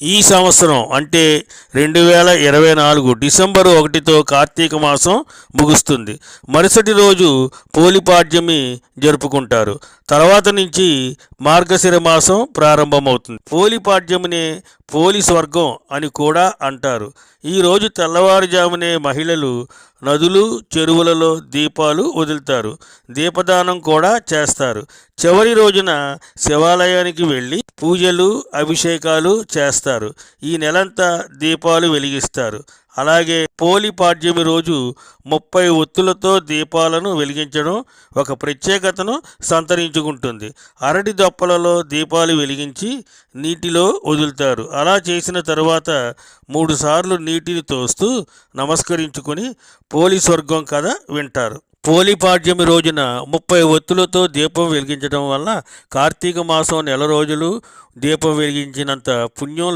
ఈ సంవత్సరం అంటే 2024 డిసెంబర్ 1తో కార్తీక మాసం ముగుస్తుంది. మరుసటి రోజు పోలిపాడ్యమి జరుపుకుంటారు. తర్వాత నుంచి మార్గశిర మాసం ప్రారంభమవుతుంది. పోలిపాడ్యమినే పోలి స్వర్గం అని కూడా అంటారు. ఈరోజు తెల్లవారుజామునే మహిళలు నదులు చెరువులలో దీపాలు వదులుతారు. దీపదానం కూడా చేస్తారు. చివరి రోజున శివాలయానికి వెళ్ళి పూజలు అభిషేకాలు చేస్తారు. ఈ నెలంతా దీపాలు వెలిగిస్తారు. అలాగే పోలిపాడ్యమి రోజు 30 ఒత్తులతో దీపాలను వెలిగించడం ఒక ప్రత్యేకతను సంతరించుకుంటుంది. అరటి దొప్పలలో దీపాలు వెలిగించి నీటిలో వదులుతారు. అలా చేసిన తరువాత 3 సార్లు నీటిని తోస్తూ నమస్కరించుకొని పోలి స్వర్గం కథ వింటారు. పోలిపాడ్యమి రోజున 30 ఒత్తులతో దీపం వెలిగించడం వల్ల కార్తీక మాసం నెల రోజులు దీపం వెలిగించినంత పుణ్యం